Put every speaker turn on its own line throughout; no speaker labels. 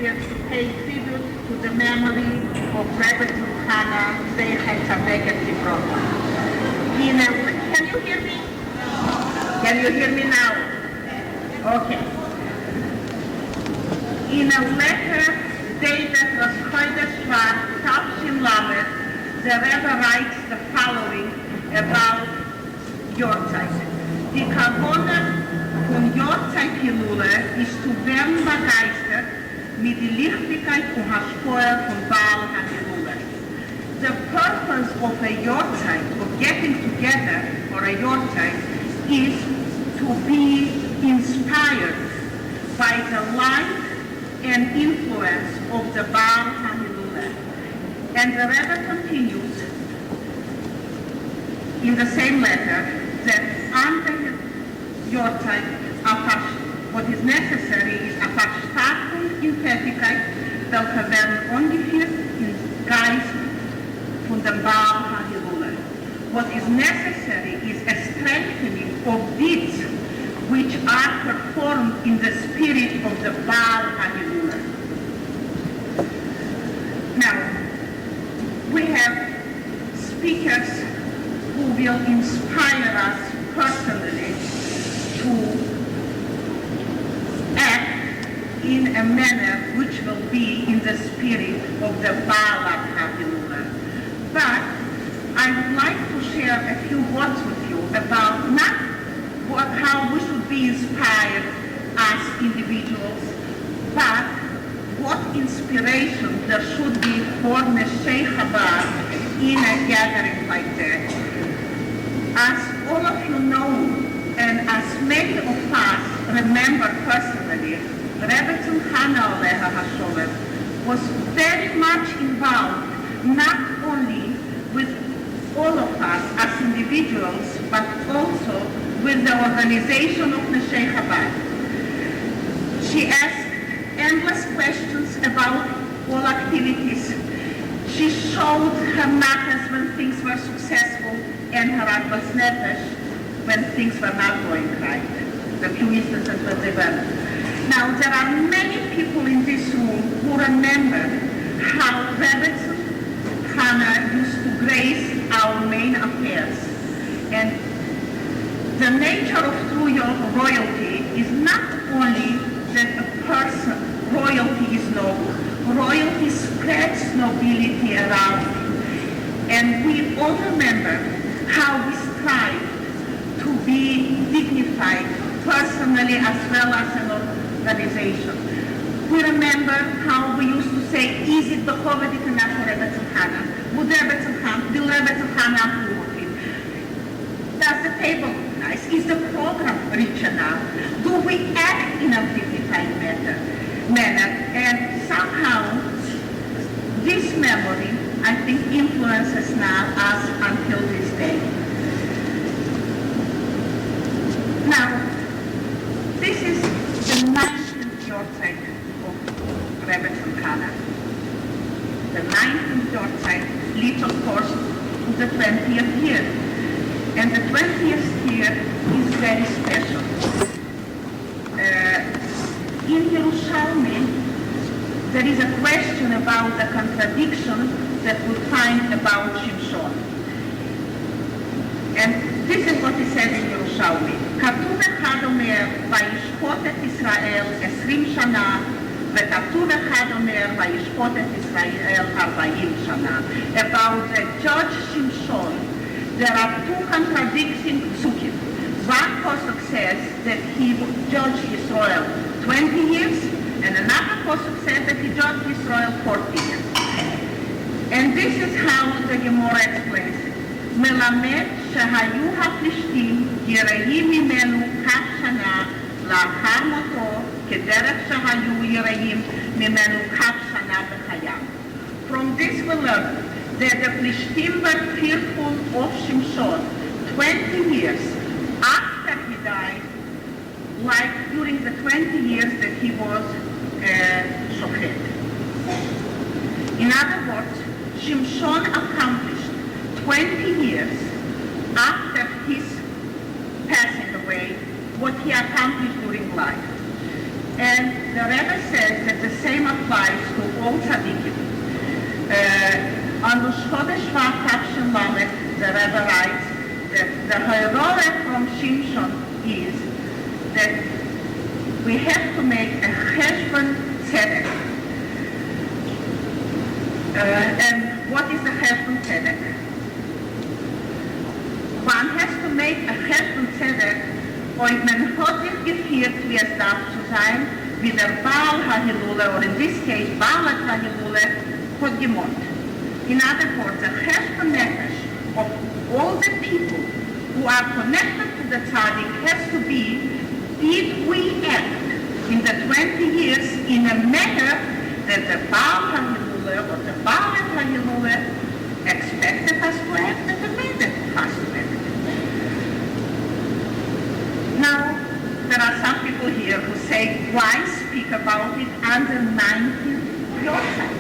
here to pay tribute to the memory of Rebbetzin Chana, Chabad. Can you hear me? Can you hear me now? Okay. In a letter dated was Chodesh Shvat, Tafshin Lamed, the Rebbe writes the following about Yortzeit. Die Kavone von Yortzeit Hilule ist zu werden begeistert mit der Lichtigkeit und Haschpoel von Baal HaHilule. The purpose of a Yortzeit, of getting together for a Yortzeit, is to be inspired by the light and influence of the Baal HaHilule. And the Rebbe continues in the same letter that under Yortzeit, what is necessary is a Verstärkung in Tätigkeit, welche werden angeführt im Geist von dem Baal HaHilule. What is necessary is a strengthening of deeds which are performed in the spirit of the Baal HaHilule. Now, we have speakers who will inspire us personally to act in a manner which will be in the spirit of the Baal HaHilule. But I would like to share a few words with you about not how we should be inspired as individuals, but what inspiration there should be for Neshei Chabad in a gathering like that. As all of you know, and as many of us remember personally, Rebbetzin Chana Aleha HaSholem was very much involved not only with all of us as individuals, but also with the organization of Neshei Chabad. She asked endless questions about all activities. She showed her matters when things were successful and her advas nefesh when things were not going right, the few instances when they were. Now, there are many people in this room who remember how Rebbetzin Chana used to grace our main affairs. And the nature of true royalty is not only that a person, royalty is noble, royalty spreads nobility around. And we all remember how we strive to be dignified personally as well as an organization. We remember how we used to say, is it the Chovedit and not Rebbetzin Chana? Would Rebbetzin Chana, will Rebbetzin Chana approve it? Does the table look nice? Is the program rich enough? Do we act in a dignified manner? And somehow, this memory, I think, influences us until this day. Now, this is the 19th Yortzeit of Rebbetzin Chana. The 19th Yortzeit leads, of course, to the 20th year. And the 20th year is very special. In Yerushalmi, there is a question about the contradiction that we find about Shimshon. And this is what he says in Yerushalmi. כתוב אחד אומר, וישפוט את ישראל 20 שנה, וכתוב אחד אומר, וישפוט את ישראל 40 שנה. About the judge Shimshon, there are two contradicting psukim. One pasuk says that he judged Israel 20 years, and another pasuk says that he judged Israel 40 years. And this is how the Gemara explains it. מלמד שהיו הפלישתים יראים ממנו כף שנה לאחר מותו, כדרך שהיו יראים ממנו כף שנה בחייו. From this we learn that the Plishtim were fearful of Shimshon 20 years after he died, like during the 20 years that he was shochet. In other words, Shimshon accomplished 20 years after his passing away what he accomplished during life. And the Rebbe says that the same applies the Rebbe writes that the Hororah from Shimshon is that we have to make a cheshbon tzedek. And what is the cheshbon tzedek? One has to make a cheshbon tzedek, und man hat sich geführt, wie es darf zu sein, wie der Baal HaHilule, or in this case, Baal HaHilule, hat gemont. In other words, the cheshbon nefesh of all the people who are connected to the tzaddik has to be, did we act in the 20 years in a manner that the Baal HaHilule or the Baal HaHilule expected us to act and demanded us to act. Now, there are some people here who say, why speak about it under 19th Yortzeit?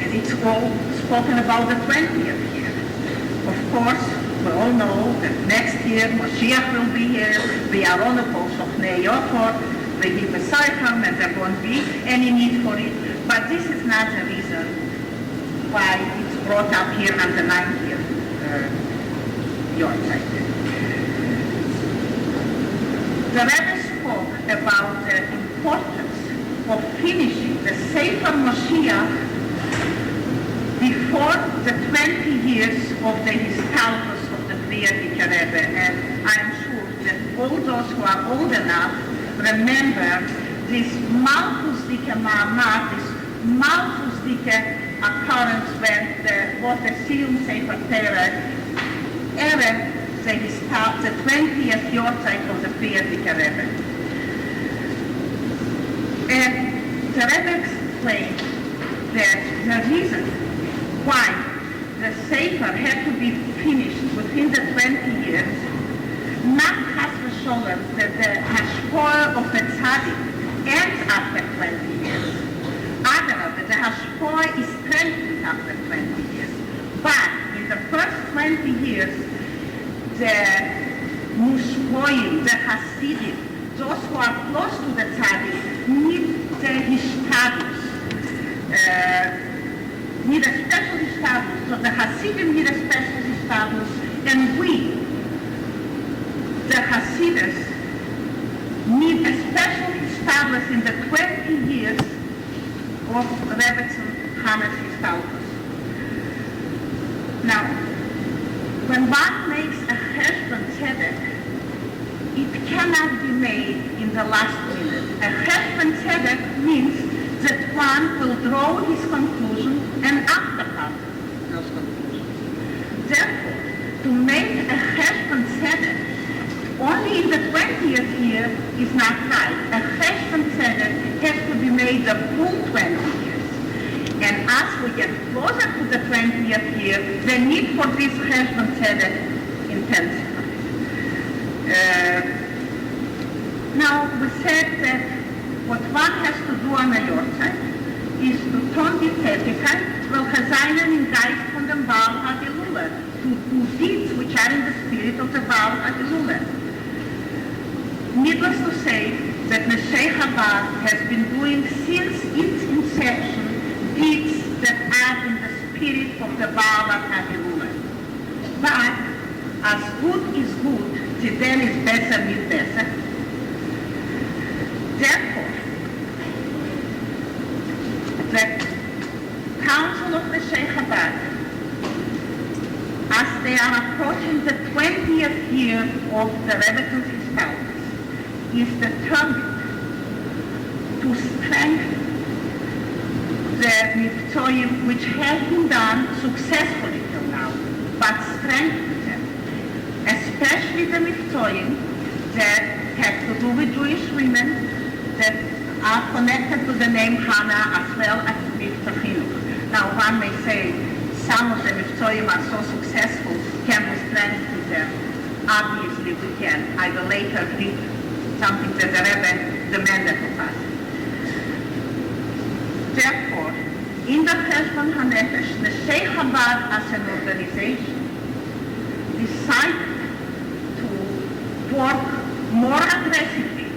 And it's all spoken about the 20th year. Of course, we all know that next year Moshiach will be here, we are on the post of Nei Yofor, we give a cycle and there won't be any need for it. But this is not the reason why it's brought up here under 90th Yortzeit. The Rebbe spoke about the importance of finishing the Sefer Moshiach before the 20 years of the Histalkus of the Frierdiker Rebbe. And I'm sure that all those who are old enough remember this Malchusdike Ma'amad, this Malchusdike occurrence when there was the Siyum Sefer Torah Erev the 20th Yortzeit of the Frierdiker Rebbe. And the Rebbe explained that the reason why the Sefer had to be finished within the 20 years, not has v'sholem that the hashpoah of the tzaddik ends after 20 years. Otherwise, the hashpoah is strengthened after 20 years. But in the first 20 years, the Mushpoim, the Hasidim, those who are close to the tzaddik, need the hishtadlus, need a special hishtadlus. So the Hasidim need a special hishtadlus, and we, the Hasidus, need a special hishtadlus in the 20 years of Rebbetzin Chana's hishtadlus. Now, when one makes a cheshbon tzedek, it cannot be made in the last minute. A cheshbon tzedek means that one will draw his conclusion and act upon those conclusions. Therefore, to make a cheshbon tzedek only in the 20th year is not right. A cheshbon tzedek has to be made the full 20 years. And as we get closer to the 20th year, the need for this cheshbon tzedek intensifies. Now, we said that what one has to do on a Yortzeit is to tun die Tätigkeit, welche seinen im Geist von dem Baal HaHilule, to do deeds which are in the spirit of the Baal HaHilule. Needless to say that Neshei Chabad has been doing since its inception deeds that are in the spirit of the Baal HaHilule. But as good is good, then is better mit besser. Therefore, the Council of the Neshei Chabad, as they are approaching the 20th year of the Rebbetzin Histalkus, is determined to strengthen the Mivtzoyim which have been done successfully till now, but strengthen them, especially the Mivtzoyim that have to do with Jewish women that are connected to the name Chana as well as Mivtza Chinuch. Now one may say some of the Mivtzoyim are so successful, can we strengthen them? Obviously we can. I will later read something that the Rebbe demanded of us. Therefore, in the Cheshbon HaNefesh, Neshei Chabad as an organization decided to work more aggressively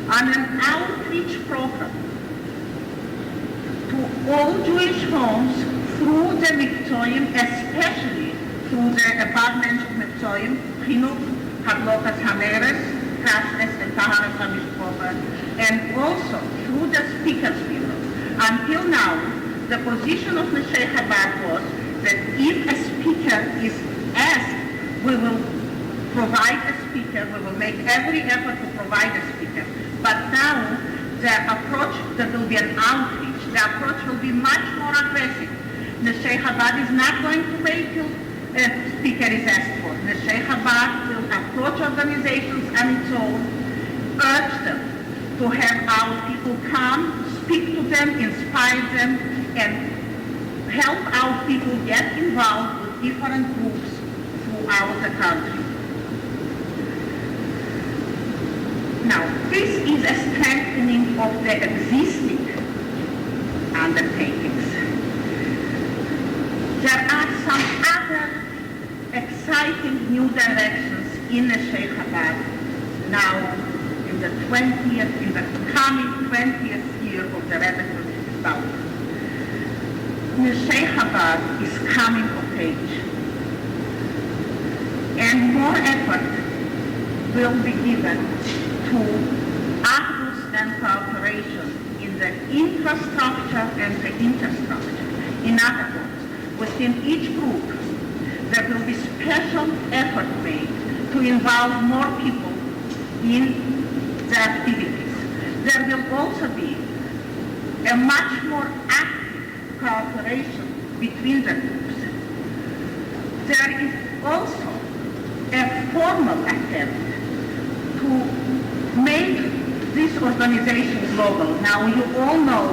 on an outreach program to all Jewish homes through the Mivtzoyim, especially through the above-mentioned Metzoim, Chinuch, Hadlokas Hameres, Krasnes, and Taharas HaMishpova, and also through the Speaker's Bureau. Until now, the position of Neshei Chabad was that if a speaker is asked, we will provide a speaker, we will make every effort to provide a speaker. But now, the approach, there will be an outreach. The approach will be much more aggressive. Neshei Chabad is not going to wait till a speaker is asked for. Neshei Chabad will approach organizations on its own, urge them to have our people come, speak to them, inspire them, and help our people get involved with different groups throughout the country. Now, this is a strengthening of the existing undertakings. There are some other exciting new directions in the Neshei Chabad now in the coming 20th year of the Rebbetzin Zelda. Neshei Chabad is coming of age, and more effort will be given to actus and cooperation in the infrastructure and the interstructure. In other words, within each group, there will be special effort made to involve more people in the activities. There will also be a much more active cooperation between the groups. There is also a formal attempt to make this organization global. Now, you all know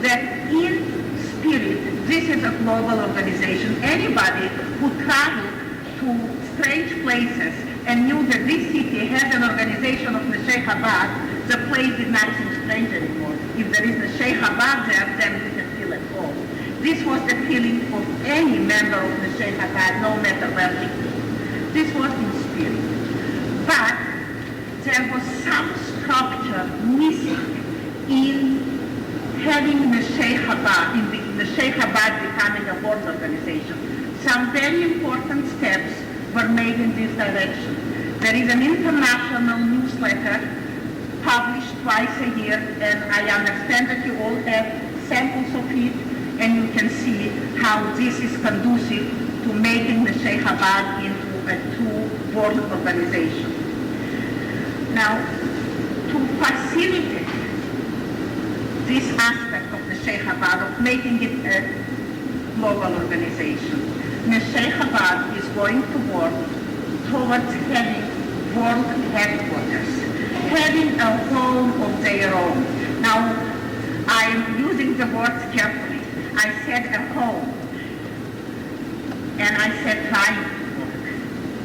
that in spirit, this is a global organization. Anybody who traveled to strange places and knew that this city had an organization of Neshei Chabad, the place did not seem strange anymore. If there is Neshei Chabad there, then we can feel at home. This was the feeling of any member of Neshei Chabad, no matter where he lived. This was in spirit. But there was some structure missing in having Neshei Chabad, in the Neshei Chabad becoming a world organization. Some very important steps were made in this direction. There is an international newsletter published twice a year, and I understand that you all have samples of it, and you can see how this is conducive to making Neshei Chabad into a true world organization. Now, to facilitate this aspect of Neshei Chabad, of making it a global organization, Neshei Chabad is going to work towards having world headquarters, having a home of their own. Now, I'm using the words carefully. I said a home, and I said trying to work.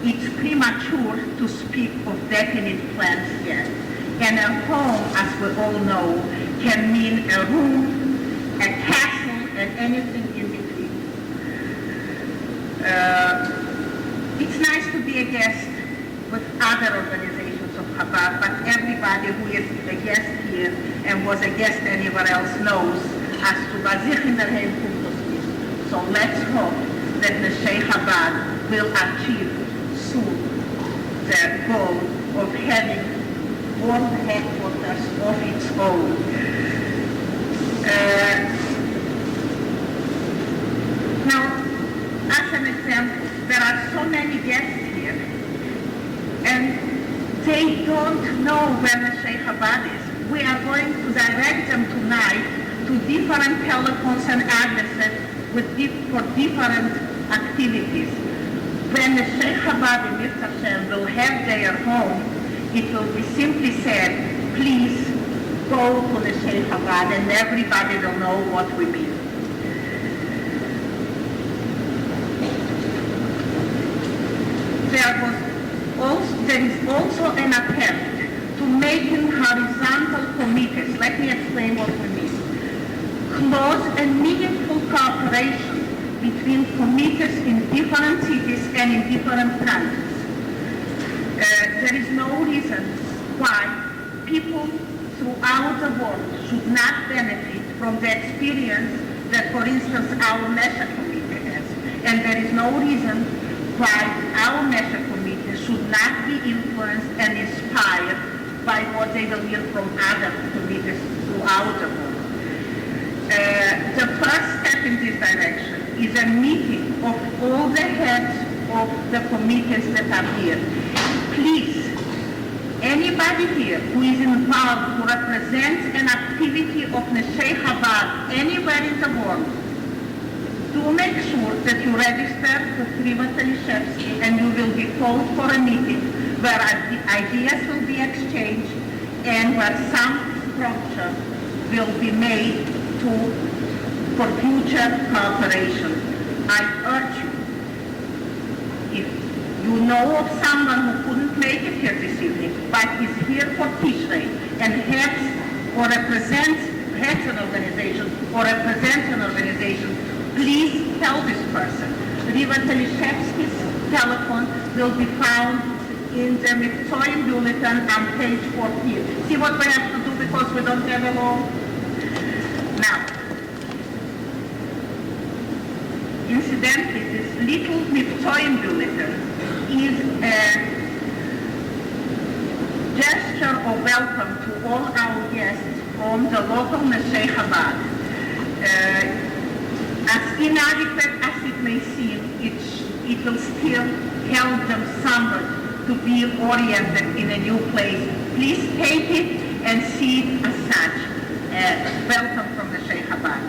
It's premature to speak of definite plans yet. And a home, as we all know, can mean a room, a castle, and anything in between. It's nice to be a guest with other organizations of Chabad, but everybody who is a guest here and was a guest anywhere else knows as to was ich in der Heimkunft ist. So let's hope that Neshei Chabad will achieve soon the goal of having world headquarters of its own. Now, as an example, there are so many guests here, and they don't know where Neshei Chabad is. We are going to direct them tonight to different telephones and addresses for different activities. When Neshei Chabad in Mitzvah will have their home, it will be simply said, please go to Neshei Chabad, and everybody will know what we mean. There is also an attempt to make horizontal committees. Let me explain what we mean. Close and meaningful cooperation between committees in different cities and in different countries. There is no reason why people throughout the world should not benefit from the experience that, for instance, our Mesha committee has. And there is no reason But our measure committee should not be influenced and inspired by what they will hear from other committees throughout the world. The first step in this direction is a meeting of all the heads of the committees that are here. Please, anybody here who is involved, who represents an activity of Neshei Chabad anywhere in the world, do make sure that you register with Rebbetzin and you will be called for a meeting where ideas will be exchanged and where some structure will be made for future cooperation. I urge you, if you know of someone who couldn't make it here this evening, but is here for Tishrei and heads an organization or represents an organization, please tell this person. Rebbetzin telephone will be found in the Mitzvah bulletin on page 14. See what we have to do because we don't have a law? Now, incidentally, this little Mitzvah bulletin is a gesture of welcome to all our guests from the local Neshei Chabad. As inadequate as it may seem, it will still help them somewhat to be oriented in a new place. Please take it and see it as such. Welcome from Neshei Chabad.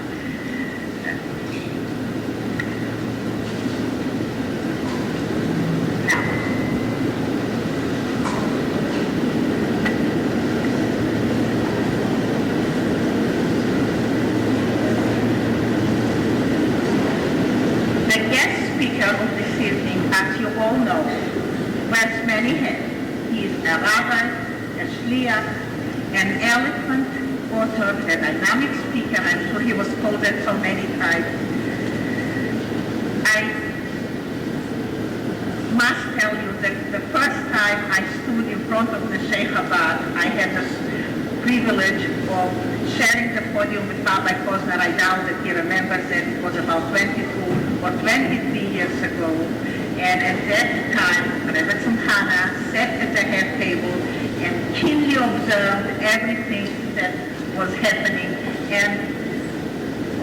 An eloquent author, a dynamic speaker. I'm sure he was quoted so many times. I must tell you that the first time I stood in front of the Neshei Chabad, I had the privilege of sharing the podium with Rabbi Posner. I doubt that he remembers it. It was about 22 or 23 years ago. And at that time, Rebbetzin Chana sat at the head table and keenly observed everything that was happening. And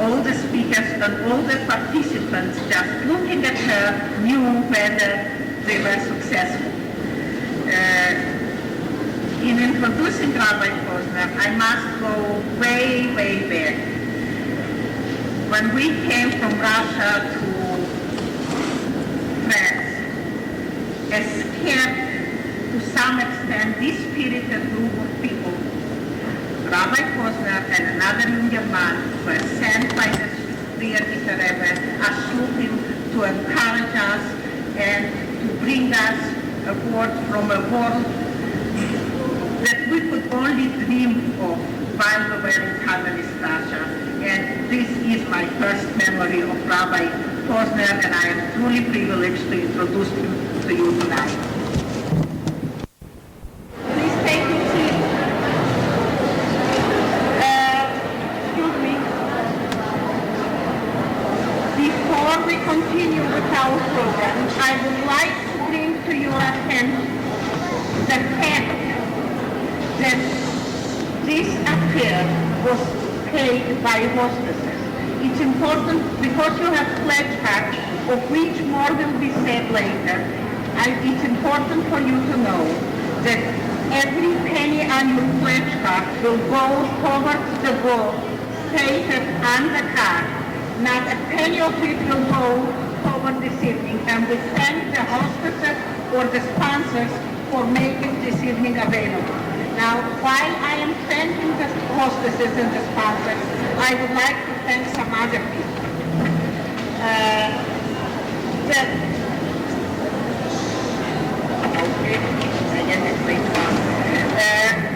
all the speakers and all the participants, just looking at her, knew whether they were successful. In introducing Rabbi Posner, I must go way, way back. When we came from Russia to France, a scared, to some extent, dispirited group of people, Rabbi Posner and another younger man were sent by the Rebbetzin Rebbe, assured him to encourage us and to bring us a word from a world that we could only dream of while we were in communist Russia. And this is my first memory of Rabbi Posner, and I am truly privileged to introduce him to you tonight. Please take your seat. Excuse me. Before we continue with our program, I would like to bring to your attention the fact that this affair was paid by hostesses. It's important because you have pledge cards, of which more will be said later. It's important for you to know that every penny on your pledge card will go towards the goal stated on the card. Not a penny of it will go toward this evening, and we thank the hostesses or the sponsors for making this evening available. Now, while I am thanking the hostesses and the sponsors, I would like to thank some other people.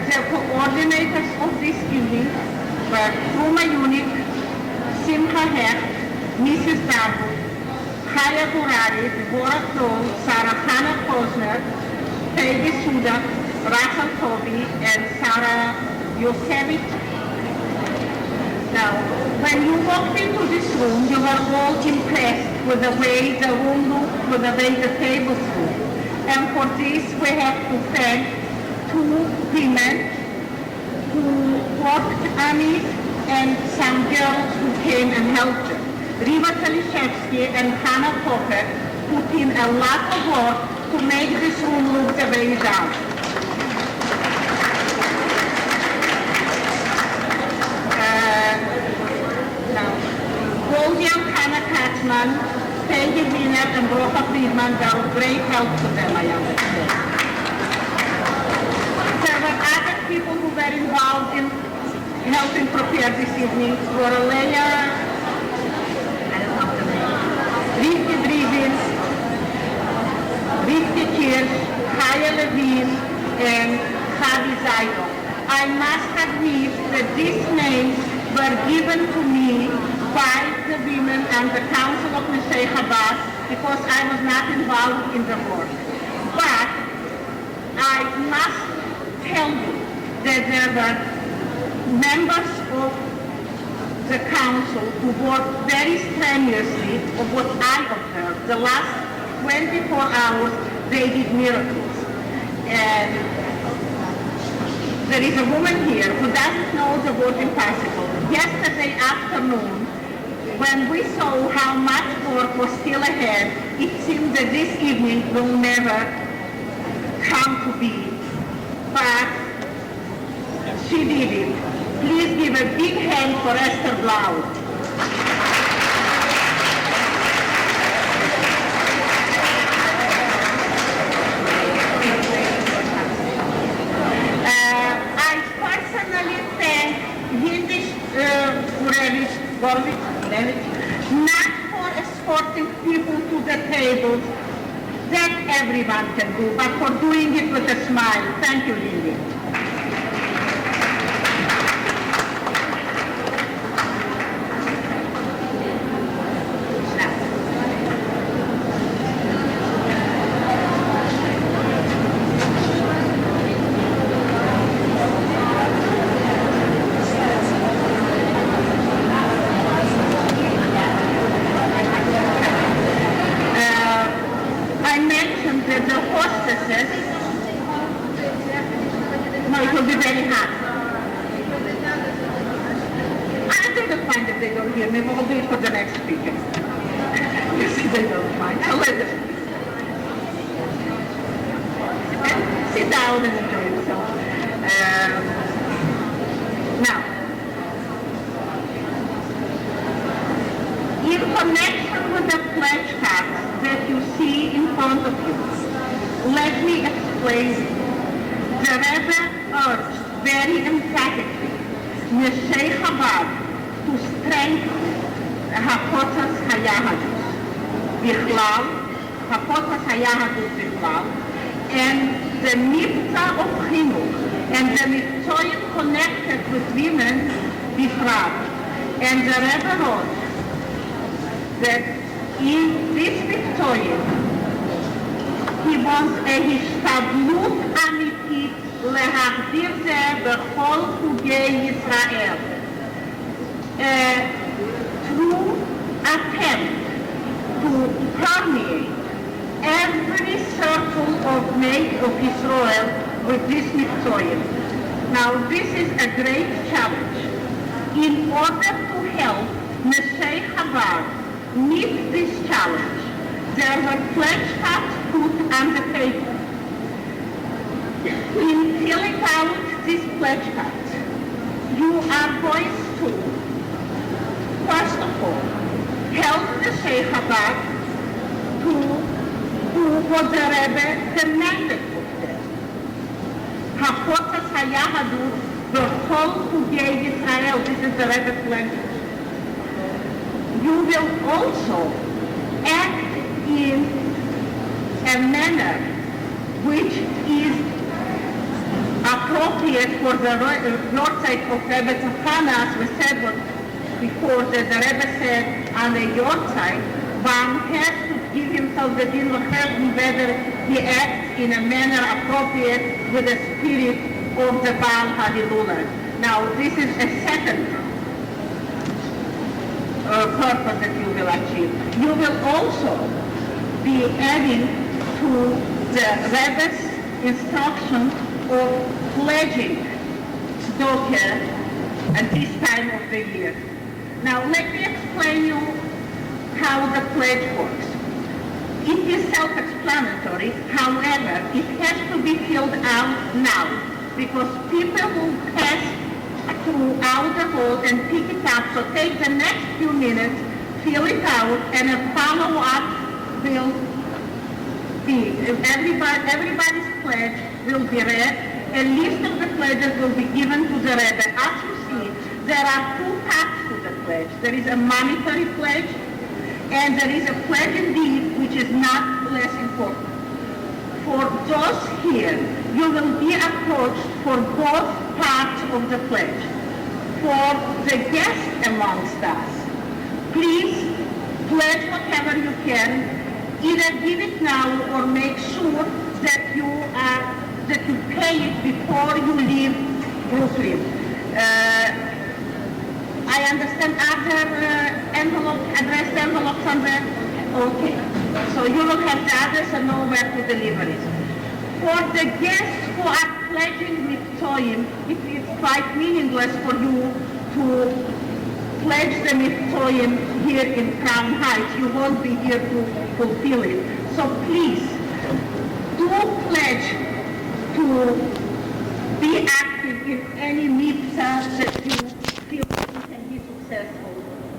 The coordinators of this evening were Truma Unic, Simcha Hecht, Mrs. Darbu, Chaya Gurari, Deborah Kroll, Sarah Hannah Posner, Peggy Suda, Rachel Toby, and Sarah Yosevich. Now, when you walked into this room, you were all impressed with the way the room looked, with the way the tables looked. And for this, we have to thank two women who worked on it and some girls who came and helped them. Rebbetzin and Chana put in a lot of work to make this room look the way it does. Goldie and Chana Katzman, Peggy Wiener and Brocha Friedman were of great help to them, I understand. There were other people who were involved in helping prepare this evening. Leia, Rivki Drivin, Rivki Kirsch, Chaya Levin, and Chavi Zaydo. I must admit that these names were given to me by the women and the Council of Neshei Chabad because I was not involved in the work. But I must tell you that there were members of the council who worked very strenuously of what I observed. The last 24 hours, they did miracles. And there is a woman here who doesn't know the word impossible. Yesterday afternoon, when we saw how much work was still ahead, it seemed that this evening will never come to be. But she did it. Please give a big hand for Esther Blau. I personally thank Yiddish not for escorting people to the table, that everyone can do, but for doing it with a smile. Thank you, Lily. And the mitzvah of chinuch and the mitzvah connected with women befrat. And the Rebbe wrote that in this mitzvah he wants a hishtadlut amitit lehachdir zeh bechol chugei Yisrael. A true attempt to permeate every circle of Israel with this mitzvah. Now, this is a great challenge. In order to help Neshei Chabad meet this challenge, there were pledge cards put on the table. In filling out these pledge cards, you are going to, first of all, help Neshei Chabad to do what the Rebbe demanded of them. Hakotas hayahadut b'chol chugei Yisrael. This is the Rebbe's language. You will also act in a manner which is appropriate for the yortzeit of Rebbetzin Chana, as we said before, that the Rebbe said on the yortzeit, one has to give himself the din l'chel whether he acts in a manner appropriate with the spirit of the Baal HaHilula. Now, this is a second purpose that you will achieve. You will also be adding to the Rebbe's instruction of pledging tzedakah at this time of the year. Now let me explain you how the pledge works. It is self-explanatory, however, it has to be filled out now because people will pass throughout the hall and pick it up. So take the next few minutes, fill it out, and a follow-up will be. Everybody's pledge will be read. A list of the pledges will be given to the Rebbe. As you see, there are two parts to the pledge. There is a monetary pledge, and there is a pledge in deed, which is not less important. For those here, you will be approached for both parts of the pledge. For the guests amongst us, please pledge whatever you can. Either give it now or make sure that you pay it before you leave Brooklyn. I understand other addressed envelopes on there? Okay. So you will have the address and know where to deliver it. For the guests who are pledging Miftoim, it is quite meaningless for you to pledge the Miftoim here in Crown Heights. You won't be here to fulfill it. So please, do pledge to be active in any mitzvah that you feel you can be successful.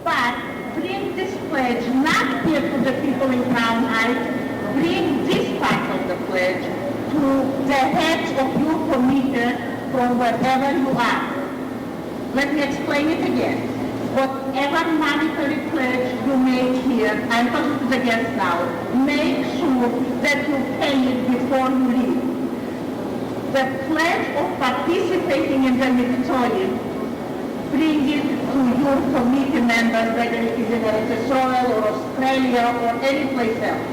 But bring this pledge not here to the people in Crown Heights, bring this part of the pledge to the heads of your committee from wherever you are. Let me explain it again. Whatever monetary pledge you make here, I'm talking to the guests now, make sure that you pay it before you leave. The pledge of participating in the Miftoim, bring it to your committee members, whether it is in Israel or Australia or any place else.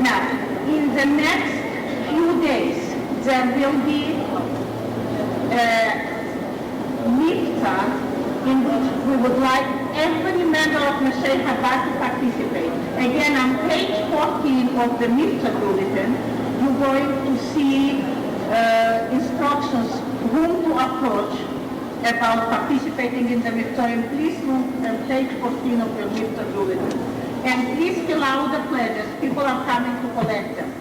Now, in the next few days, there will be a mitzvah in which we would like every member of Tishrei Chabad to participate. Again, on page 14 of the mitzvah bulletin, you're going to see instructions whom to approach about participating in the Miftoim. Please look at page 14 of your mitzvah bulletin. And please fill out the pledges. People are coming to collect them.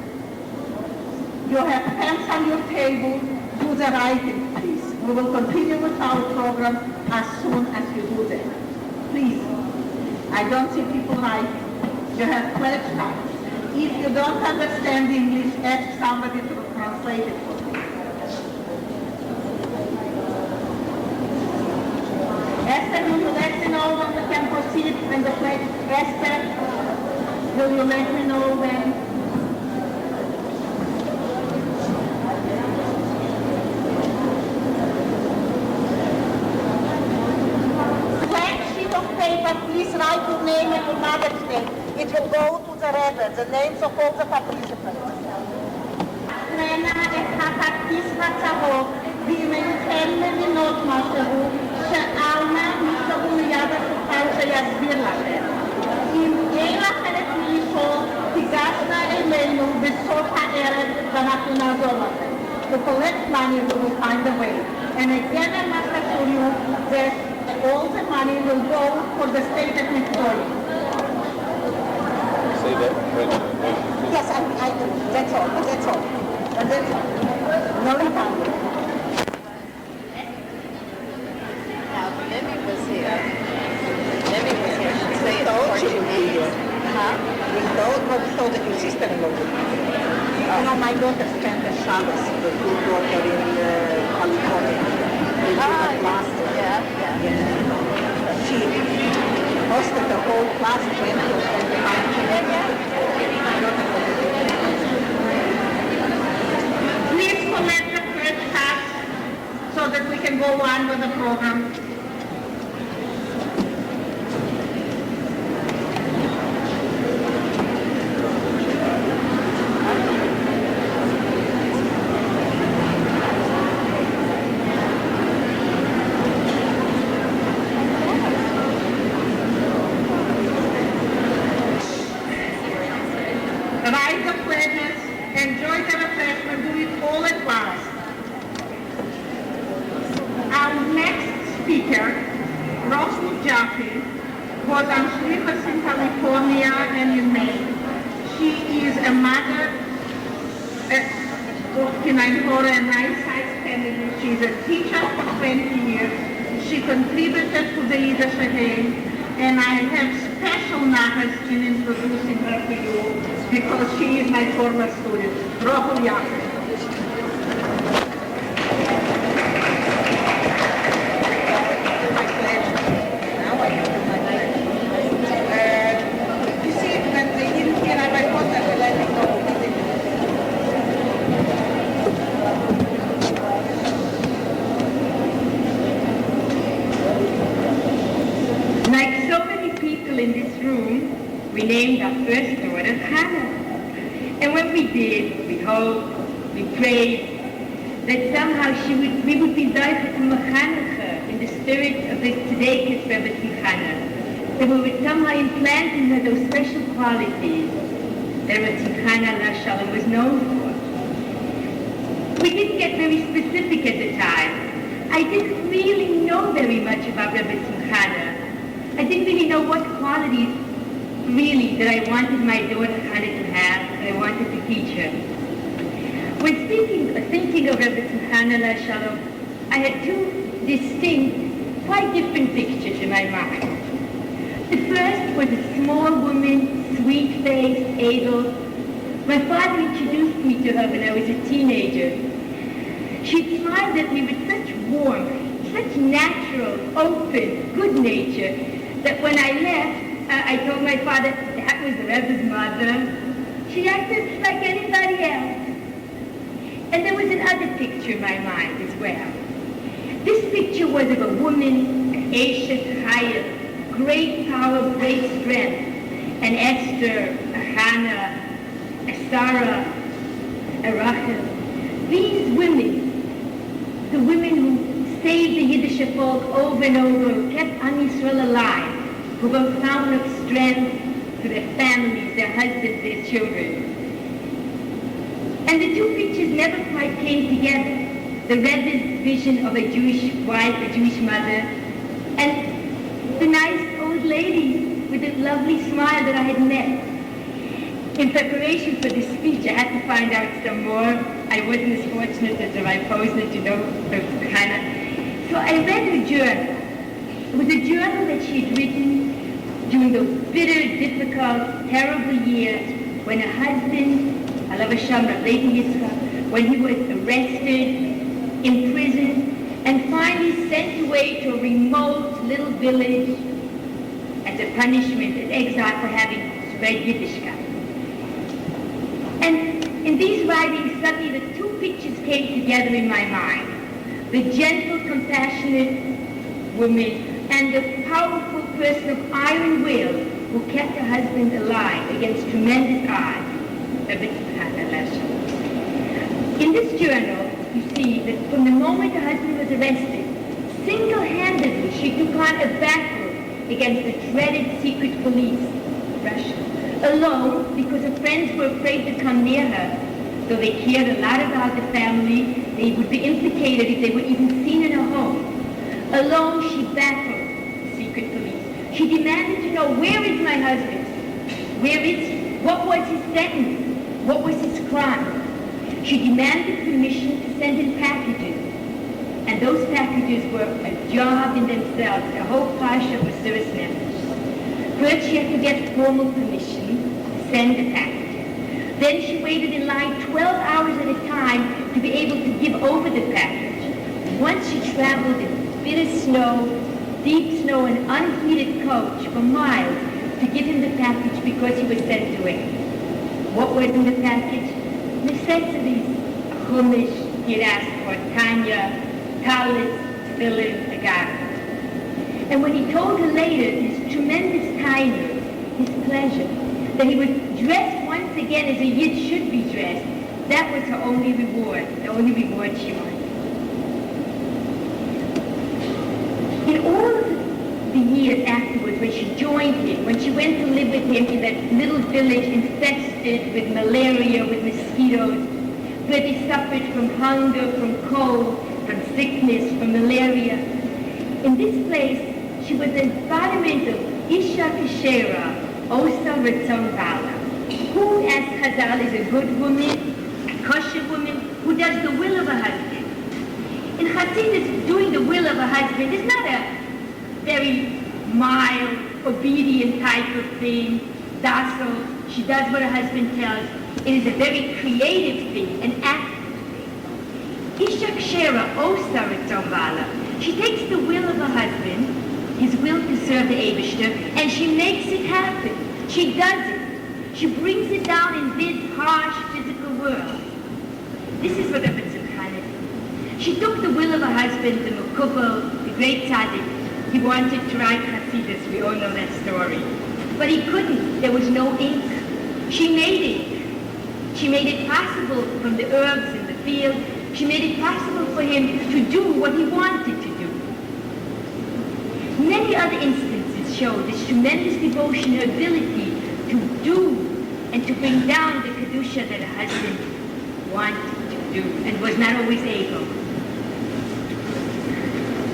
You have pens on your table. Do the writing, please. We will continue with our program as soon as you do that. Please. I don't see people writing. You have pledge cards. If you don't understand English, ask somebody to translate it for you. Esther, will you let me know when we can proceed when the pledge? Esther, will you let me know when? Please write your name and your mother's name. It will go to the Rebbe, the names of all the participants. ואם אינכם מבינות משהו, שאלנה מישהו מיד השולחן שיסביר לכם. אם אין לכם את מי לשאול, תיגשנה אלינו בסוף הערב ואנחנו נעזור לכם. To collect money, we will find a way. And again, I must assure you that all the money will go for the state of Victoria.
Say that?
Yes, I do. That's all. That's all. And that's all. No Italian.
Now, Nemes was here. Nemes was here. She said it Portuguese.
We told that your sister-in-law would be here. You know, my daughter spent the Shabbos, the good daughter in California. She hosted the whole class, 20 or 25. Please collect the pledge cards so that we can go on with the program. Rise the pledges, enjoy the refreshment, do it all at once. Our next speaker, Rosal Jaffe, was on Rebbetzin, California, and in Maine. She is a mother of for a nice-sized family. She is a teacher for 20 years. She contributed to the Tishrei, and I have special honors in introducing her to you because she is my former student, Rosal Jaffe.
We named our first daughter Chana. And when we did, we hoped, we prayed that somehow we would be zeicha to mechanech in the spirit of the Tzedekes Rebbetzin Chana. That we would somehow implant in her those special qualities that Rebbetzin Chana Shalom was known for. We didn't get very specific at the time. I didn't really know very much about Rebbetzin Chana. I didn't really know what qualities really that I wanted my daughter Chana to have, and I wanted to teach her. When thinking of Rebbetzin Chana Shalom, I had two distinct, quite different pictures in my mind. The first was a small woman, sweet-faced, able. My father introduced me to her when I was a teenager. She smiled at me with such warmth, such natural, open, good nature, that when I left, I told my father that was the Rebbe's mother. She acted like anybody else. And there was another picture in my mind as well. This picture was of a woman, an Eshet Chaya, great power, great strength, an Esther, a Chana, a Sarah, a Rachel. These women, the women who saved the Yiddish folk over and over, who kept Am Yisrael alive, who were a fountain of strength to their families, their husbands, their children. And the two pictures never quite came together. The Rebbe's vision of a Jewish wife, a Jewish mother, and the nice old lady with the lovely smile that I had met. In preparation for this speech, I had to find out some more. I wasn't as fortunate as my Posner to know Chana. So I read her journal. It was a journal that she had written during those bitter, difficult, terrible years when her husband, Alav Hashem, when he was arrested, imprisoned, and finally sent away to a remote little village as a punishment, an exile for having spread Yiddishkeit. And in these writings, suddenly the two pictures came together in my mind. The gentle, compassionate woman and the powerful person of iron will who kept her husband alive against tremendous odds. In this journal, you see that from the moment her husband was arrested, single-handedly she took on a battle against the dreaded secret police, Russia. Alone, because her friends were afraid to come near her, though they cared a lot about the family, they would be implicated if they were even seen in her home. Alone, she battled the secret police. She demanded to know, where is my husband? Where is he? What was his sentence? What was his crime? She demanded permission to send in packages. And those packages were a job in themselves, a whole parsha of Mesiras Nefesh. First, she had to get formal permission to send the packages. Then she waited in line 12 hours at a time to be able to give over the package. Once she traveled in bitter snow, deep snow, and unheated coach for miles to give him the package because he was sent away. What was in the package? Necessities. A chumash, he'd asked for Tanya, talis, tefillin, a garment. And when he told her later his tremendous kindness, his pleasure, that he was dressed once again as a Yid should be dressed, that was her only reward, the only reward she wanted. In all of the years afterwards when she joined him, when she went to live with him in that little village infested with malaria, with mosquitoes, where they suffered from hunger, from cold, from sickness, from malaria. In this place, she was the embodiment of Isha Kishera, Osa Ratzon Bala, who, as Chazal, is a good woman, a kosher woman, who does the will of her husband. In Hasidus, doing the will of a husband is not a very mild, obedient type of thing, docile. She does what her husband tells. It is a very creative thing, an active thing. Isha Kshera Osa Ratzon Bala. She takes the will of her husband, his will to serve the Eibishter, and she makes it happen. She does it. She brings it down in this harsh physical world. This is what Rebbetzin did. She took the will of her husband, the Mekubal, the great tzaddik. He wanted to write Hasidus. We all know that story. But he couldn't. There was no ink. She made it. She made it possible from the herbs in the field. She made it possible for him to do what he wanted to do. Many other instances show this tremendous devotion, her ability to do and to bring down the Kedusha that her husband wanted to do and was not always able.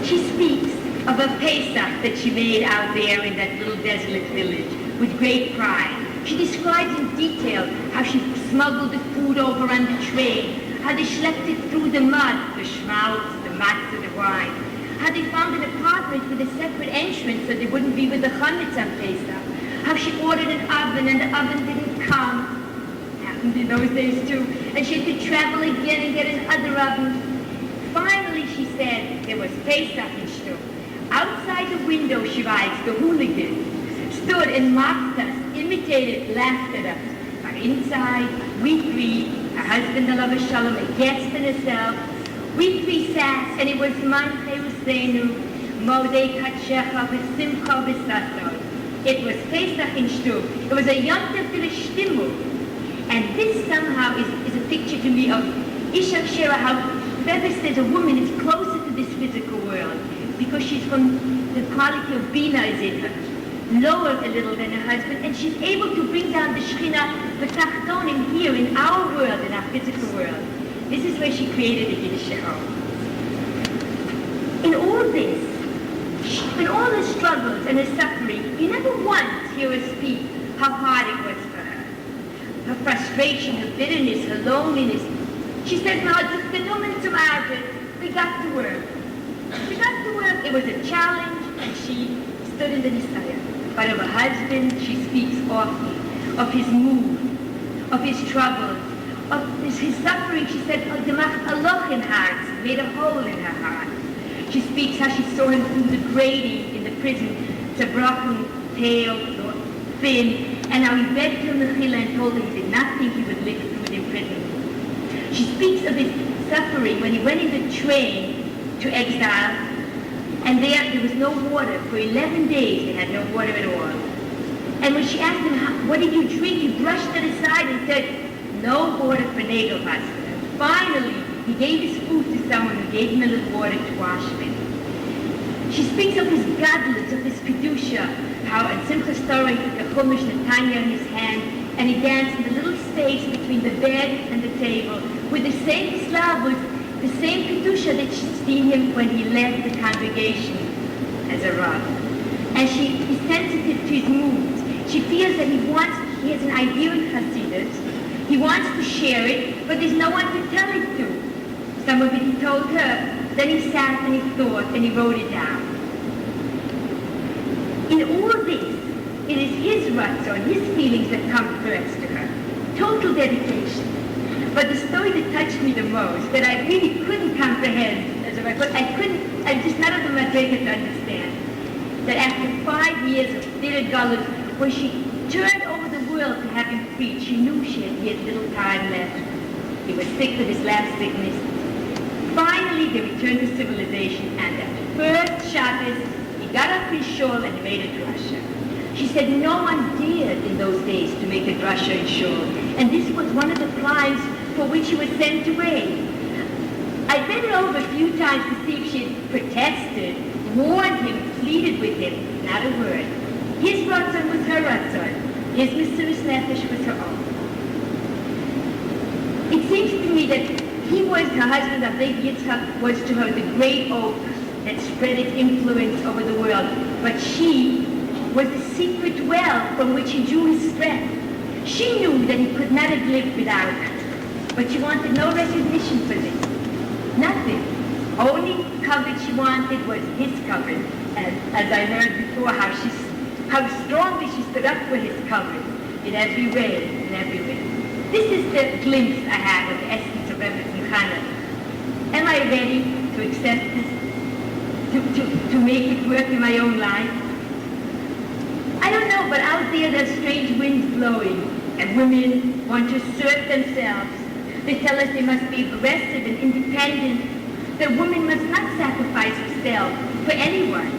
She speaks of a Pesach that she made out there in that little desolate village with great pride. She describes in detail how she smuggled the food over on the train, how they schlepped it through the mud, the schmaltz, the matzah, the wine, how they found an apartment with a separate entrance so they wouldn't be with the chametz on Pesach, how she ordered an oven and the oven didn't come, happened in those days too, and she had to travel again and get another oven. Finally, she said, there was Pesach in Shul. Outside the window, she writes, the hooligans stood and mocked us, imitated, laughed at us. But inside, we three, her husband, Alav Shalom, a guest and herself, we three sat, and it was Manche Useinu, Modei Katshecha, V'simcha V'sasod. It was Pesach in Shul. It was a Yontif V'Shtimu. And this somehow is a picture to me of Isha Kshera, how Rebbe says a woman is closer to this physical world because she's from the quality of Bina is in her, lower a little than her husband, and she's able to bring down the Shekhinah, the Tachtonim here in our world, in our physical world. This is where she created the Yiddish In all this, in all her struggles and her suffering, you never once hear her speak how hard it was for her. Her frustration, her bitterness, her loneliness. She said, "No, just genommen zum Arbeit. We got to work. We got to work. It was a challenge, and she stood in the Nisaya. But of her husband, she speaks often of his mood, of his troubles, of his suffering. She said, "Gemacht a loch in hearts, made a hole in her heart." She speaks how she saw him through the grating in the prison, zerbrochen, pale, thin, and how he begged him Mechila and told him he did not think he would live through the imprisonment. She speaks of his suffering when he went in the train to exile, and there was no water. For 11 days they had no water at all. And when she asked him, "What did you drink?" he brushed it aside and said, "No water for Nagelwasser." Finally, he gave his food to someone who gave him a little water to wash with. She speaks of his gadlus, of his kedusha, how at Simchas Torah he took a chumash Netanya in his hand, and he danced in the little space between the bed and the table with the same slavus, the same kedusha that she'd seen him when he left the congregation as a Rav. And she is sensitive to his moods. She feels that he has an idea in Hasidus. He wants to share it, but there's no one to tell it to. Some of it he told her. Then he sat and he thought and he wrote it down. In all this, it is his ratzon, his feelings that come first to her. Total dedication. But the story that touched me the most, that I really couldn't comprehend, I'm just not of the Madrega to understand, that after 5 years of bitter galus, when she turned over the world to have him preach, she knew he had little time left. He was sick with his last sickness. Finally, they returned to civilization, and at the first Shabbos, he got up his shawl and made a drasha. She said no one dared in those days to make a drasha in shul, and this was one of the crimes for which he was sent away. I read it over a few times to see if she had protested, warned him, pleaded with him, not a word. His ratzon was her ratzon. His Mesiras Nefesh was her own. It seems to me that he was, her husband, Aved Yitzchak, was to her the great oak that spread its influence over the world. But she was the secret well from which he drew his strength. She knew that he could not have lived without her, but she wanted no recognition for this. Nothing. Only covet she wanted was his covet. And as I heard before, how strongly she stood up for his covet in every way, in every way. This is the glimpse I have of the essence of Rebbetzin Chana. Am I ready to accept this? To make it work in my own life? I don't know, but out there's strange winds blowing, and women want to assert themselves. They tell us they must be aggressive and independent. That woman must not sacrifice herself for anyone.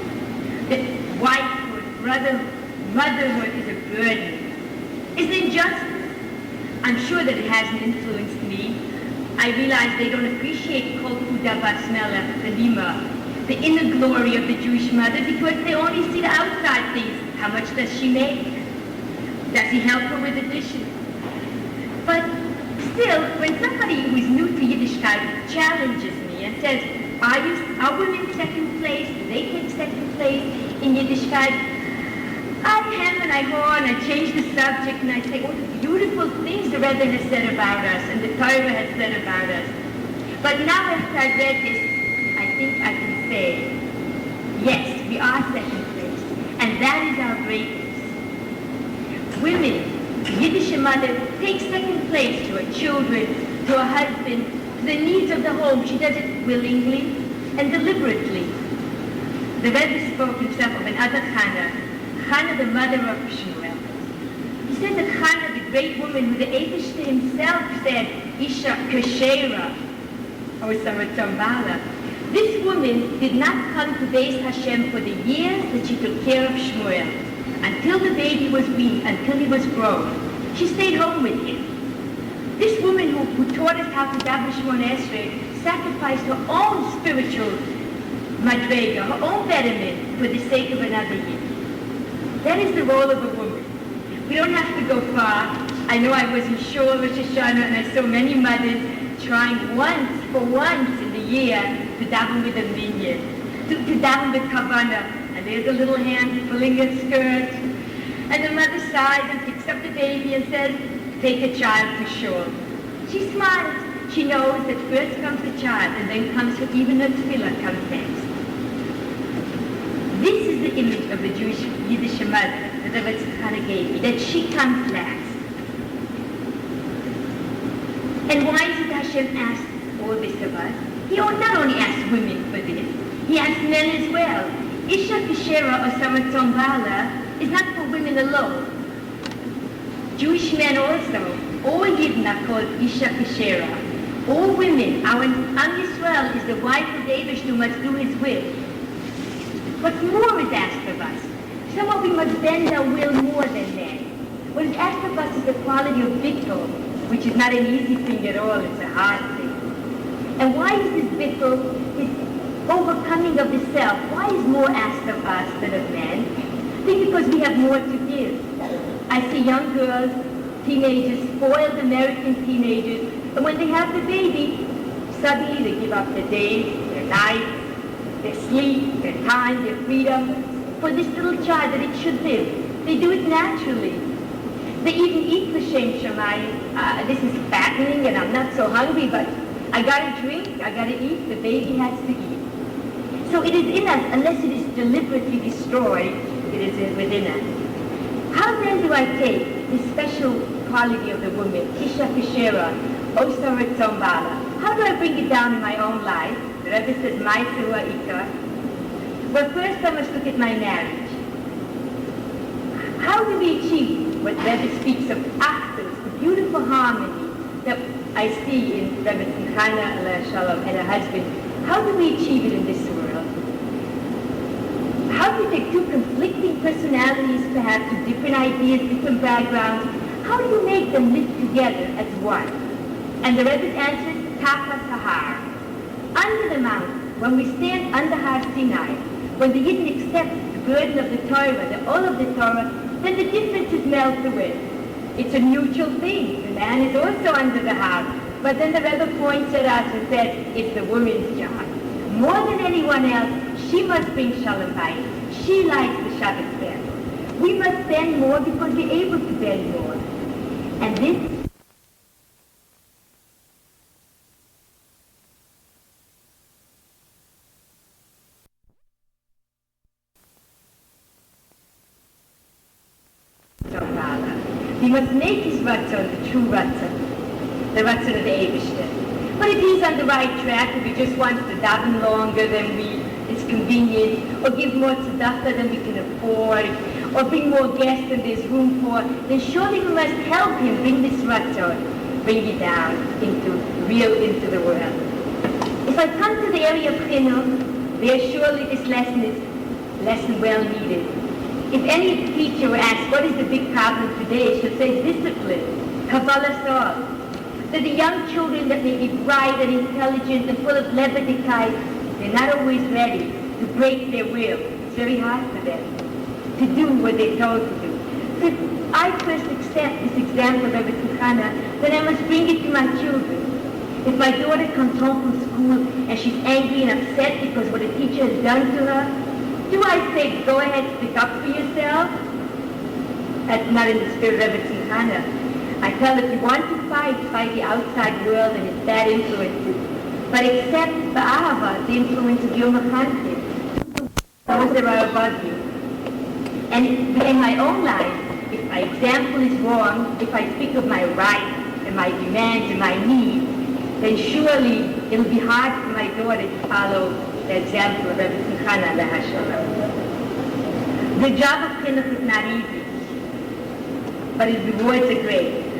That wifehood, motherhood is a burden. Is an injustice. I'm sure that it hasn't influenced me. I realize they don't appreciate Kol Kuda Bat Melech, the Lima, the inner glory of the Jewish mother, because they only see the outside things. How much does she make? Does he help her with the dishes? But still, when somebody who is new to Yiddishkeit challenges me and says, are women second place? Do they take second place in Yiddishkeit? I hem and I haw and I change the subject and I say, oh, the beautiful things the Rebbe has said about us and the Torah has said about us. But now after I've read this, I think I can say, yes, we are second place. And that is our greatness. Women, the Yiddish mother, takes second place to her children, to her husband, to the needs of the home. She does it willingly and deliberately. The Rebbe spoke himself of another Chana, Chana, the mother of Shmuel. He said that Chana, the great woman who the Eibishter himself said, Isha Keshera, or Samatzambala. This woman did not come to Beis Hashem for the years that she took care of Shmuel. Until the baby was weaned, until he was grown. She stayed home with him. This woman who taught us how to daven Shemona Esrei sacrificed her own spiritual madrega, her own betterment for the sake of another year. That is the role of a woman. We don't have to go far. I know I was in Shul Rosh Hashanah and I saw many mothers trying for once in the year to daven with a minyan, to daven with kavanah. And there's a little hand pulling her skirt. And the mother sighs and picks up the baby and says, take a child to shul. She smiles. She knows that first comes the child and then comes her, even her tefillah comes next. This is the image of the Jewish Yiddish mother that the Rebbetzin gave me, that she comes last. And why is it Hashem asked all this of us? He not only asked women for this, he asked men as well. Isha Keshera or Samatzon Bala is not for women alone. Jewish men also, all Yidden are called Isha Keshera. All women, our Am Yisrael is the wife of David who must do his will. What more is asked of us? Somehow we must bend our will more than men. What is asked of us is the quality of bittul, which is not an easy thing at all, it's a hard thing. And why is this bittul, this overcoming of the self, why is more asked of us than of men? I think because we have more to give. I see young girls, teenagers, spoiled American teenagers, and when they have the baby, suddenly they give up their days, their nights, their sleep, their time, their freedom, for this little child that it should live. They do it naturally. They even eat l'shem shamayim. This is fattening and I'm not so hungry, but I gotta drink, I gotta eat, the baby has to eat. So it is in us, unless it is deliberately destroyed, it is within us. How then do I take this special quality of the woman, Isha Keshera, Osa Ritzombala? How do I bring it down in my own life? The Rebbe says, Ma'aser Ha'ikar. Well, first I must look at my marriage. How do we achieve what Rebbe speaks of actors, the beautiful harmony that I see in Rebbetzin Chana Shalom and her husband? How do we achieve it in this world? How do you take two conflicting personalities, perhaps with different ideas, different backgrounds? How do you make them live together as one? And the Rebbe's answer is Tachas Hahar. Under the mountain, when we stand under Har Sinai, When the Yidden accept the burden of the Torah, the all of the Torah, then the differences melt away. It's a mutual thing. The man is also under the house. But then the Rebbe points at us and says, it's the woman's job. More than anyone else, she must bring Shalom Bayit. She likes the Shabbat candle. We must bend more because we're able to bend more. And this we must make his Ratzon the true Ratzon, the Ratzon of the Eibishter. But if he's on the right track, if he just wants to daven longer than it's convenient, or give more tzedakah than we can afford, or bring more guests than there's room for, then surely we must help him bring this Ratzon, bring it down into the world. If I come to the area of Chinuch, there surely this lesson is well needed. If any teacher were asked, what is the big problem today, she'll say discipline, Kabbalah thought. That the young children that may be bright and intelligent and full of lebedekai, they're not always ready to break their will. It's very hard for them to do what they're told to do. So if I first accept this example of Rebbetzin Chana, then I must bring it to my children. If my daughter comes home from school and she's angry and upset because what a teacher has done to her, do I say, go ahead, stick up for yourself? That's not in the spirit of Rebbetzin Chana. I tell if you want to fight the outside world and its bad influences. But accept ba'ahava, the influence of Yom HaChantik, those that are above you. And in my own life, if my example is wrong, if I speak of my rights and my demands and my needs, then surely it'll be hard for my daughter to follow the example of Rebbetzin Chana, the Hashalom. The job of chinuch is not easy, but its rewards are great.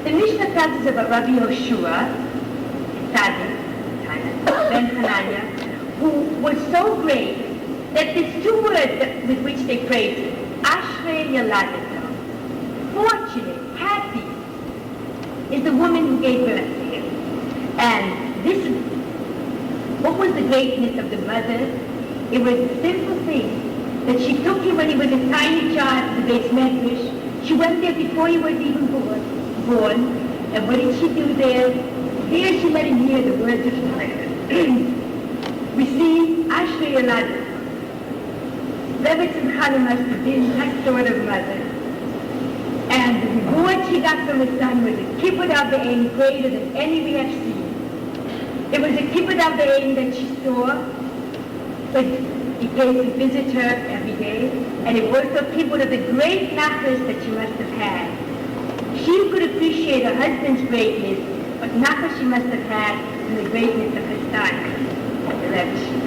The Mishnah tells us about Rabbi Yoshua, Tzaddik, Ben Hanania, who was so great that there's two words with which they praised him. Ashrei Yaladeto. Fortunate, happy, is the woman who gave birth to him. And this is, what was the greatness of the mother? It was a simple thing, that she took him when he was a tiny child to the Beis Medrash. She went there before he was even born. And what did she do there? There she let him hear the words of Torah. We see Ashrei Yaladeto. Rebbetzin Chana must have been that sort of mother. And the reward she got from her son was a kibbud av v'ein greater than any we have seen. It was a kibbud av v'ein that she saw, but he came to visit her every day, and it was a kibbud of the great nachas that she must have had. She could appreciate her husband's greatness, but nachas she must have had from the greatness of her son, the Rebbetzin.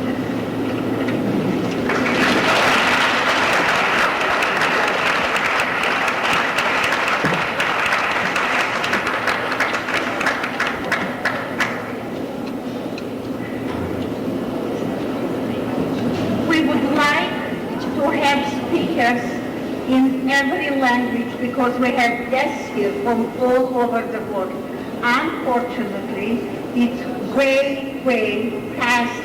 In every language, because we have guests here from all over the world. Unfortunately, it's way past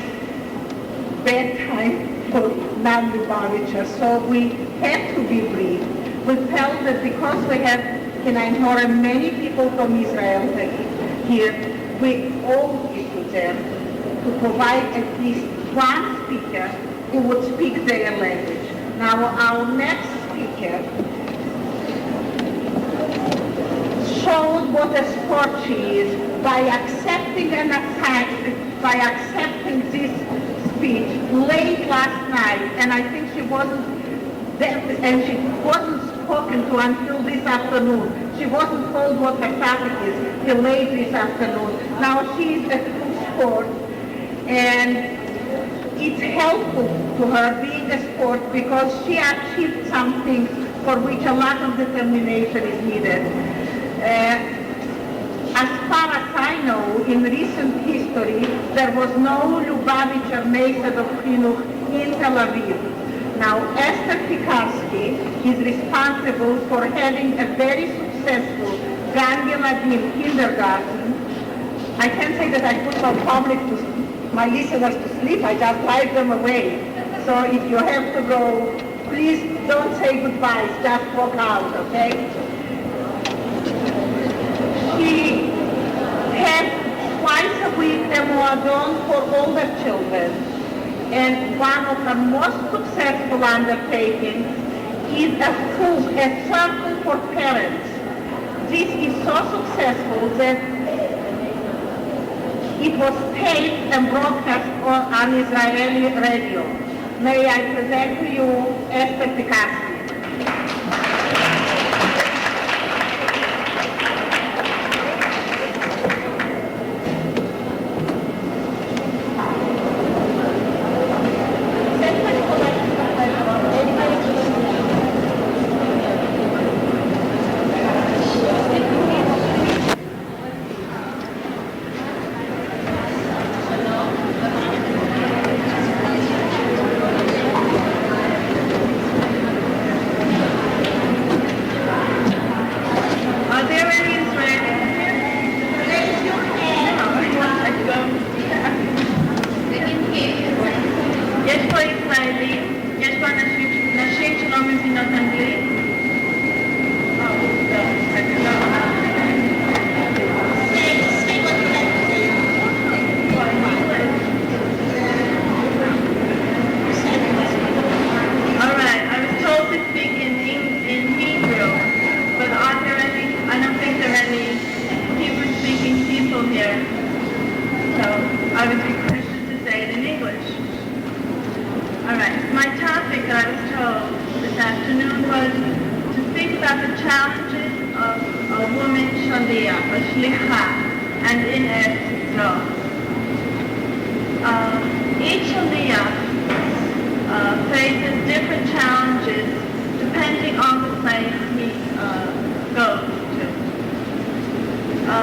bedtime for non-Lubavitcher, so we have to be brief. We felt that because we have in Einhorn many people from Israel here, we owe it to them to provide at least one speaker who would speak their language. Now, our next speaker showed what a sport she is by accepting this speech late last night, and I think she wasn't there, and she wasn't spoken to until this afternoon. She wasn't told what her topic is till late this afternoon. Now she's a true sport, and it's helpful to her being a sport because she achieved something for which a lot of determination is needed. As far as I know, in recent history, there was no Lubavitcher Method of Chinuch in Tel Aviv. Now, Esther Pikarsky is responsible for having a very successful Gan Yeladim kindergarten. I can't say that I put my listeners to sleep, I just drive them away. So if you have to go, please don't say goodbyes, just walk out, okay? She has twice a week a moadon for older children. And one of her most successful undertakings is a circle for parents. This is so successful that it was taped and broadcast on Israeli radio. May I present to you Esther Picasso.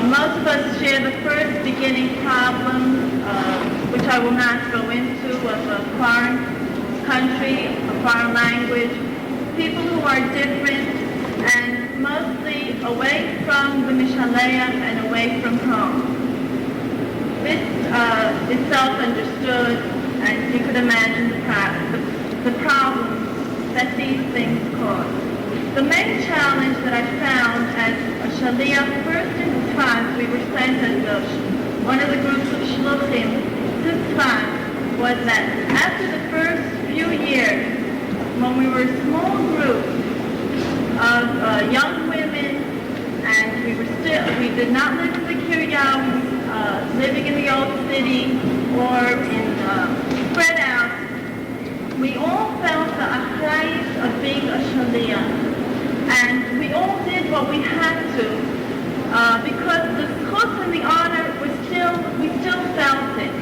Most of us share the first beginning problem, which I will not go into, of a foreign country, a foreign language, people who are different and mostly away from the Mishaleach and away from home. This is self-understood, and you could imagine the problems that these things cause. The main challenge that I found as a Shaliach, first in Tzfat, we were sent as one of the groups of Shluchim to Tzfat, was that after the first few years, when we were a small group of young women, and we did not live in the Kiryat, living in the old city, or spread out, we all felt the achrayus of being a Shaliach. And we all did what we had to, because the schus and the honor we still felt it.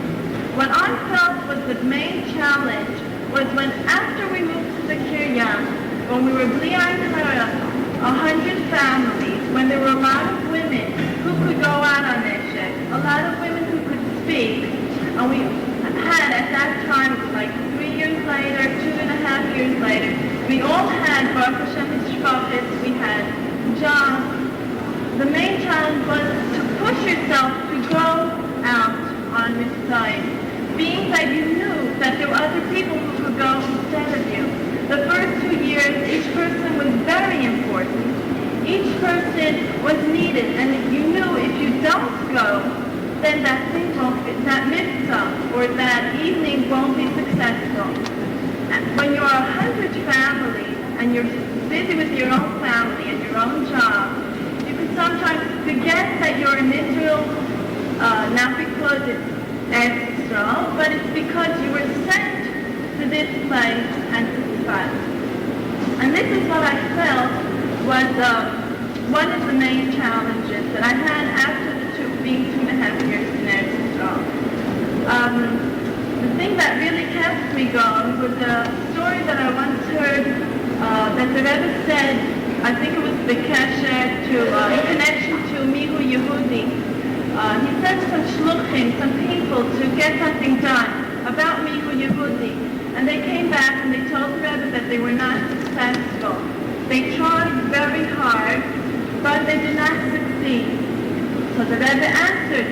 What I felt was the main challenge was when after we moved to the Kiryat, when we were bli ayin hara, 100 families, when there were a lot of women who could go out on neshek, a lot of women who could speak, and we had at that time, it was like 3 years later, 2.5 years later, we all had Baruch Hashem Mishpachis, we had jobs. The main challenge was to push yourself to go out on Mitzrayim, being that you knew that there were other people who could go instead of you. The first 2 years, each person was very important. Each person was needed, and you knew if you don't go, then that mitzvah or that evening won't be successful. When you're 100 families and you're busy with your own family and your own job, you can sometimes forget that you're in Israel, not because it's Israel, but it's because you were sent to this place and to Tzfat. And this is what I felt was one of the main challenges that I had after being 2.5 years in Israel. The thing that really kept me going was a story that I once heard that the Rebbe said, I think it was Bekesher, in connection to Mihu Yehudi. He said some shluchim, some people, to get something done about Mihu Yehudi. And they came back and they told the Rebbe that they were not successful. They tried very hard, but they did not succeed. So the Rebbe answered,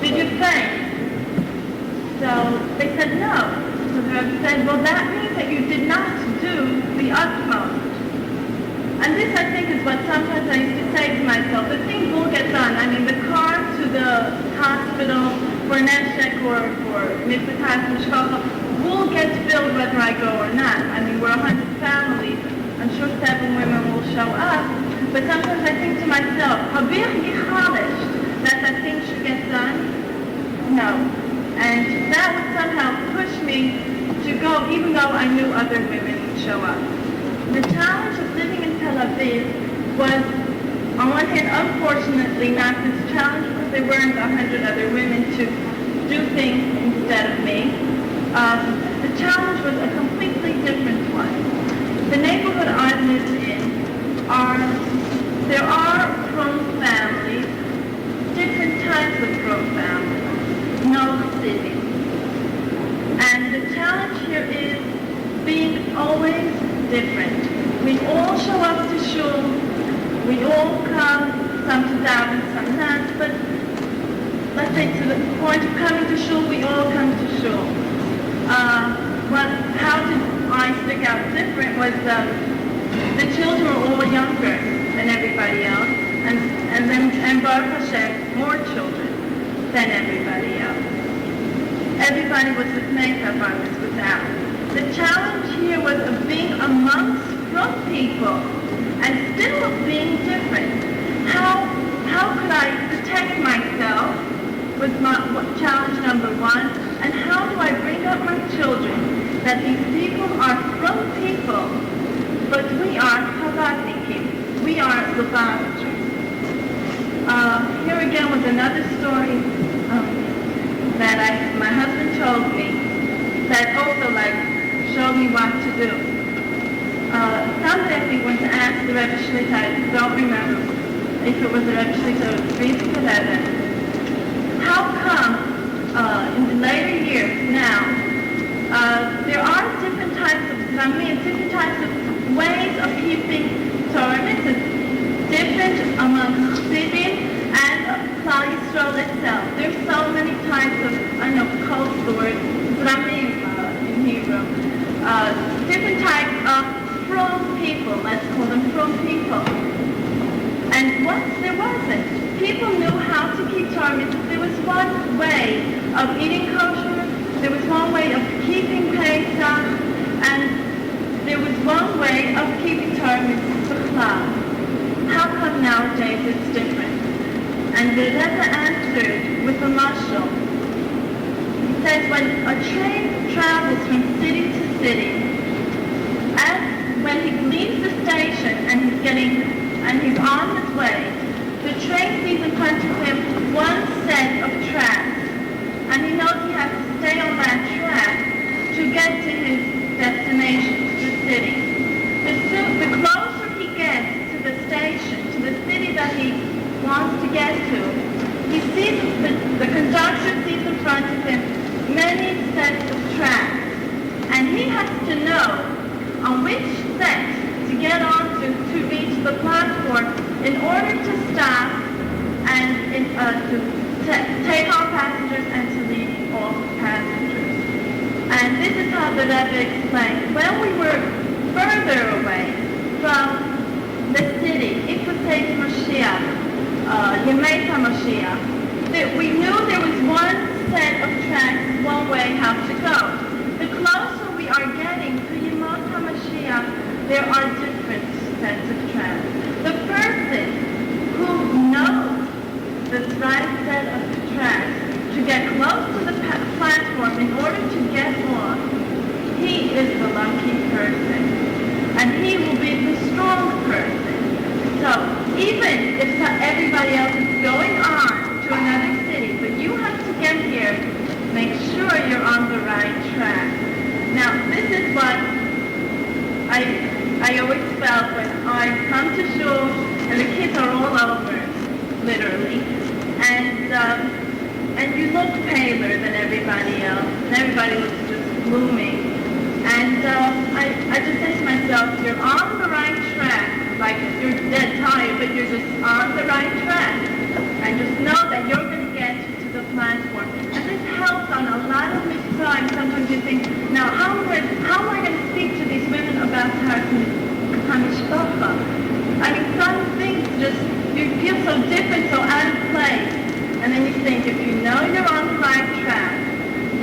did you faint? So They said no. So the Rebbe said, well, that means that you did not do the utmost. And this, I think, is what sometimes I used to say to myself, the things will get done. I mean, the car to the hospital for Neshek or for Mitzvah Mishkocha will get filled whether I go or not. I mean, we're 100 families. I'm sure 7 women will show up. But sometimes I think to myself, Habir Yichalish, that thing should get done? No. And that would somehow push me to go, even though I knew other women would show up. The challenge of living in Tel Aviv was, on one hand, unfortunately, not this challenge because there weren't 100 other women to do things instead of me. The challenge was a completely different one. The neighborhood I live in there are Krom families, different types of Krom families, no city. And the challenge here is being always different. We all show up to shul, we all come, some to daven, some not, but let's say to the point of coming to shul, we all come to shul. How did I stick out different was the children were all younger than everybody else, and Baruch Hashem, more children than everybody else. Everybody was with makeup on, was without. The challenge here was of being amongst from people and still being different. How could I protect myself was my challenge number one, and how do I bring up my children that these people are from people, but we are Chabadnikim, we are Lubavitchers. Here again was another story that my husband told me that also showed me what to do. Someday I think went to ask the Rebbe Shlita, I don't remember if it was the Rebbe Shlita or Rebbe Shlita, how come in the later years now there are different types of zramim, different types of ways of keeping Torah mitzvahs, different among Chassidim and Klal Yisrael itself. There's so many types of, codes, the word zramim in Hebrew, different types of from people, let's call them from people. And once there wasn't. People knew how to keep Torah mitzvahs. There was one way of eating kosher, there was one way of keeping Pesach, and there was one way of keeping Torah mitzvahs b'chlal. How come nowadays it's different? And the Rebbe answered with a mashal. He says when a train travels from city to city, when he leaves the station and he's on his way, the train sees in front of him one set of tracks, and he knows he has to stay on that track to get to his destination, to the city. The closer he gets to the station, to the city that he wants to get to, he sees, the conductor sees in front of him many sets of tracks, and he has to know on which set to get on to reach the platform in order to stop and to take off passengers and to leave off passengers. And this is how the Rebbe explained. When we were further away from the city, Ikutei Mashiach, Yemei HaMashiach, that we knew there was one set of tracks, one way how to go. The closer we are getting to Yemot HaMashiach, there are different sets of tracks. The person who knows the right set of tracks to get close to the platform in order to get on, he is the lucky person. And he will be the strong person. So even if everybody else is going on to another city, but you have to get here, make sure you're on the right track. Now, this is what I always felt when I come to shul and the kids are all over, literally, and you look paler than everybody else, and everybody looks just blooming. And I just say to myself, you're on the right track, like you're dead tired, but you're just on the right track. And just know that you're going to get to the platform. And this helps on a lot of times. think if you know you're on the right track,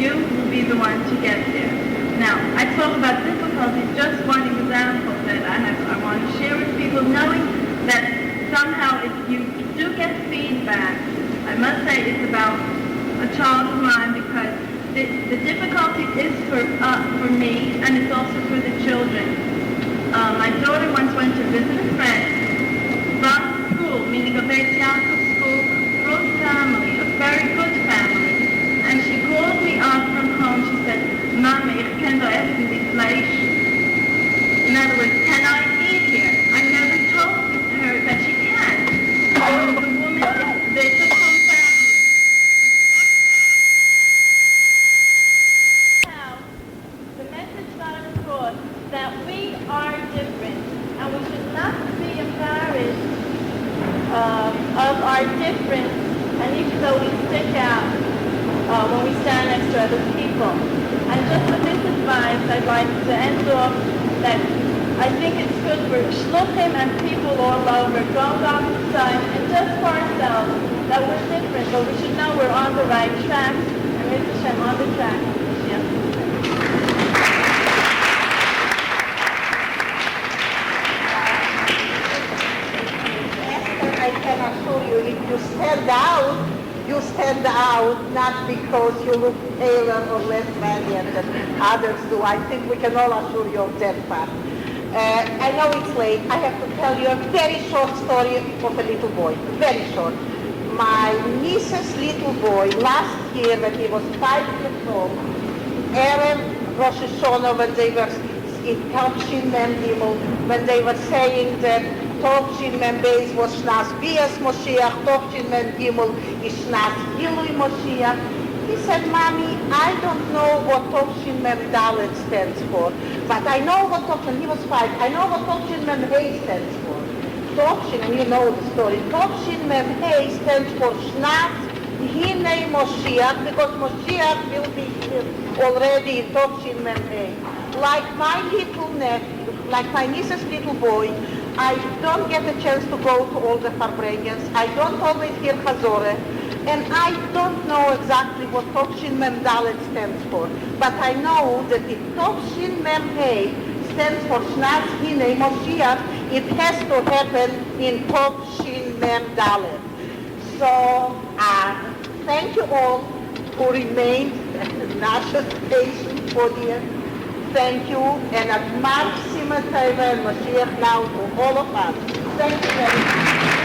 you will be the one to get there. Now, I talk about difficulties, just one example that I want to share with people, knowing that somehow if you do get feedback, I must say it's about a child of mine, because the difficulty is for me, and it's also for the children. My daughter once went to visit a friend from school, meaning a Beit Yaakov school, Ruth family, a very good family. And she called me up from home. She said, Mama, ich kann doch essen die Fleisch. In other words, can I eat here? I never told her that she can. The woman is, there's a whole family. Now, the message got across that we are different, and we should not be embarrassed of our difference, and even though we stick out when we stand next to other people. And just with this advice, I'd like to end off that I think it's good for shluchim and people all over, going outside, and just for ourselves, that we're different, but we should know we're on the right track, and Mitzvah Hashem on the track. Yeah.
I can assure you, if you stand out not because you look paler or less radiant than others do. I think we can all assure you of that part. I know it's late. I have to tell you a very short story of a little boy. Very short. My niece's little boy, last year when he was 5 years old, Erev Rosh Hashanah, when they were in Tavshin Mem Gimel, when they were saying that Tavshin Mem Beis was Shnas Bias Moshiach, Tavshin Mem Gimel is Shnas Gilui Moshiach. He said, Mommy, I don't know what Tavshin Mem Dalet stands for, but I know what Tavshin, he was 5, I know what Tavshin Mem Hey stands for. Tavshin, and you know the story, Tavshin Mem Hey stands for Shnas Hinei Moshiach, because Moshiach will be here already in Tavshin Mem Hey. Like my little nephew, like my niece's little boy, I don't get a chance to go to all the Farbrengens. I don't always hear Chazoreh, and I don't know exactly what Tavshin Mem Dalet stands for. But I know that if Tavshin Mem Hey stands for Shnas Hinei Moshiach, it has to happen in Tavshin Mem Dalet. So, thank you all who remained Nash's patient audience. Thank you, and at Mark Simateva and Mashiach now to all of us. Thank you very much.